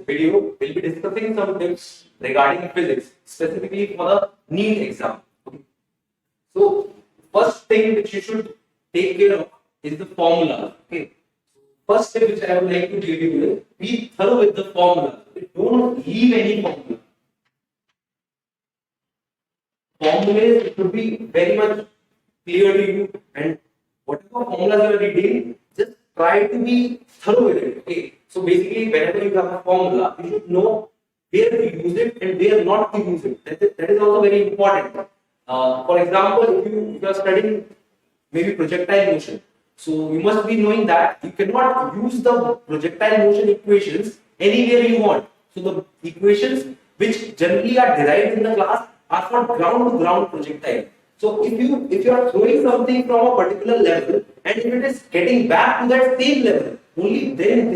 video, we'll be discussing some tips regarding physics, specifically for the NEET exam. Okay. So, first thing which you should take care of is the formula. Okay. First step which I would like to give you is be thorough with the formula. Okay. Don't leave any formula. Formulas should be very much clear to you, and whatever formulas you are reading, just try to be thorough with it. Okay. So basically, whenever you have a formula, you should know where to use it and where not to use it. That is also very important. For example, if you are studying maybe projectile motion, so you must be knowing that you cannot use the projectile motion equations anywhere you want. So the equations which generally are derived in the class are for ground to ground projectile. So if you are throwing something from a particular level and if it is getting back to that same level, only then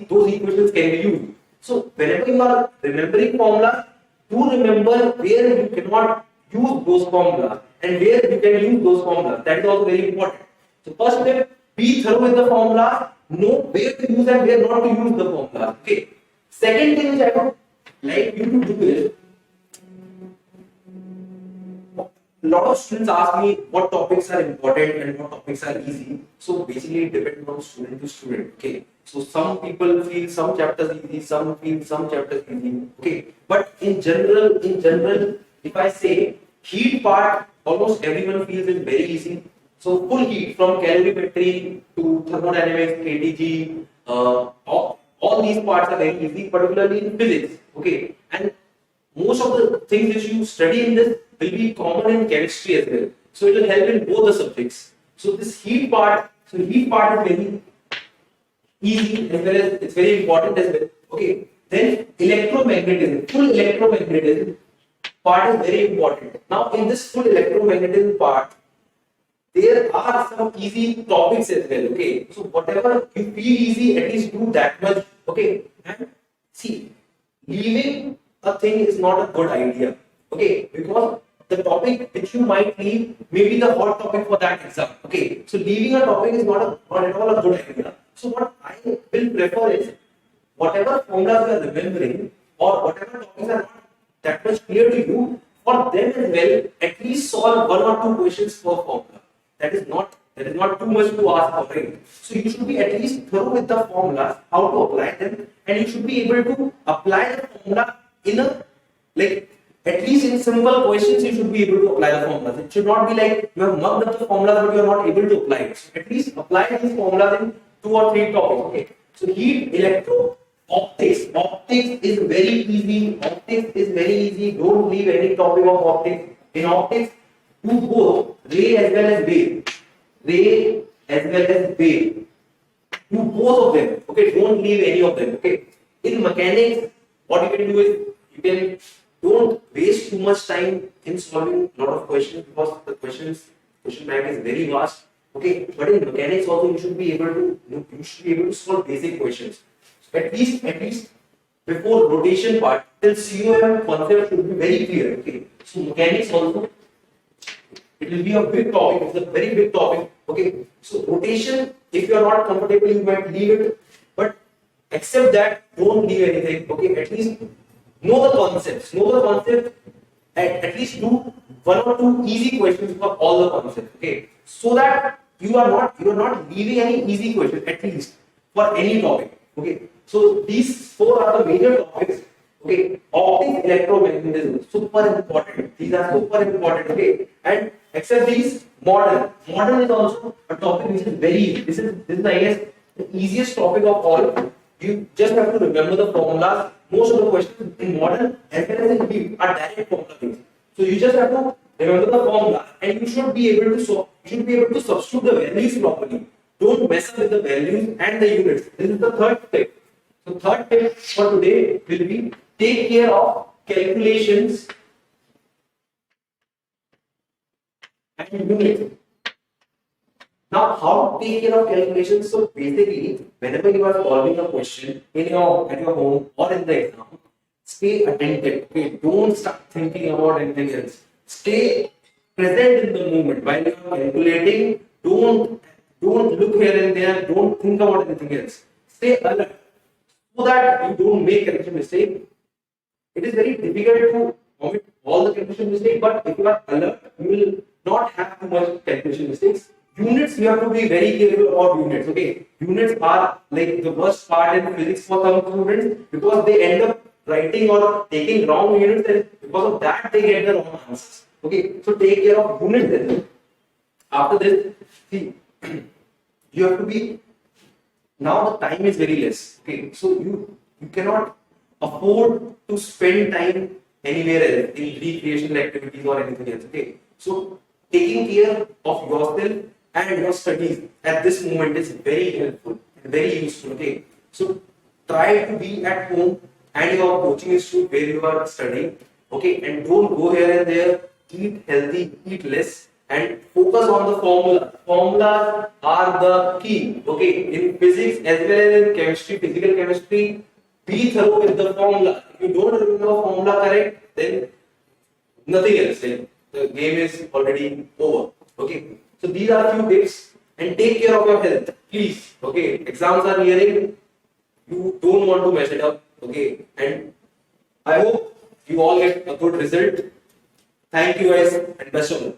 those equations can be used. So whenever you are remembering formulas, do remember where you cannot use those formulas and where you can use those formulas. That is also very important. So first step, be thorough with the formulas, know where to use and where not to use the formulas. Okay. Second thing which I would like you to do is, a lot of students ask me what topics are important and what topics are easy. So basically it depends on student to student. Okay. So some people feel some chapters easy, some feel some chapters easy. Okay. But in general, if I say heat part, almost everyone feels it very easy. So full heat from calorimetry to thermodynamics, KTG, all these parts are very easy, particularly in physics. Okay. And most of the things which you study in this will be common in chemistry as well. So it will help in both the subjects. So this heat part is very easy as well as it's very important as well. Okay. Then electromagnetism, full electromagnetism part is very important. Now in this full electromagnetism part, there are some easy topics as well. Okay. So whatever you feel easy, at least do that much. Okay. And see, leaving a thing is not a good idea. Okay, because the topic which you might leave may be the hot topic for that exam. Okay, so leaving a topic is not at all a good idea. So what I will prefer is whatever formulas you are remembering or whatever topics are not that much clear to you, for them as well, at least solve one or two questions per formula. That is not too much to ask for, right? So you should be at least thorough with the formulas, how to apply them, and you should be able to apply the formula in a, like, at least in simple questions you should be able to apply the formulas. It should not be like you have mugged up the formulas but you are not able to apply it. So at least apply these formulas in 2 or 3 topics. Okay. So heat, electro, optics. Optics is very easy. Don't leave any topic of optics. In optics, do both ray as well as wave. Do both of them. Okay. Don't leave any of them. Okay. In mechanics, what you can do is don't waste too much time in solving a lot of questions because the question bank is very vast. Okay, but in mechanics also you should be able to solve basic questions. So at least before rotation part, till COM concept should be very clear. Okay, so mechanics also it will be a big topic. It's a very big topic. Okay, so rotation, if you are not comfortable, you might leave it, but except that, don't leave anything. Okay, at least know the concepts. At least do 1 or 2 easy questions for all the concepts. Okay, so that you are not leaving any easy question at least for any topic. Okay, so these 4 are the major topics. Okay, optics, electromagnetism, super important. These are super important. Okay, and except these, modern is also a topic which is very easy. This is I guess the easiest topic of all. You just have to remember the formulas. Most of the questions in modern as well as in NEET are direct formula based. So you just have to remember the formula and you should be able to substitute the values properly. Don't mess up with the values and the units. This is the third tip. So third tip for today will be take care of calculations and units. Now, how to take care of calculations? So basically, whenever you are solving a question at your home or in the exam, stay attentive. Okay, don't start thinking about anything else. Stay present in the moment while you are calculating. Don't look here and there. Don't think about anything else. Stay alert. that you don't make calculation mistake. It is very difficult to omit all the calculation mistakes, but if you are alert, you will not have too much calculation mistakes. Units, you have to be very careful about units. Okay, units are like the worst part in physics for some students because they end up writing or taking wrong units, and because of that they get the wrong answers. Okay, so take care of units then. After this, see, you have to be, now the time is very less. Okay, so you cannot afford to spend time anywhere else in recreational activities or anything else. Okay, so taking care of yourself and your studies at this moment is very helpful and very useful. Okay, so try to be at home and your coaching institute where you are studying. Okay, and don't go here and there. Eat healthy, eat less, and focus on the formula. Formulas are the key. Okay, in physics as well as in chemistry, physical chemistry, be thorough with the formula. If you don't remember formula correct, then nothing else. Like, the game is already over. Okay, so these are a few tips, and take care of your health, please. Okay, exams are nearing. You don't want to mess it up. Okay, and I hope you all get a good result. Thank you guys, and best of luck.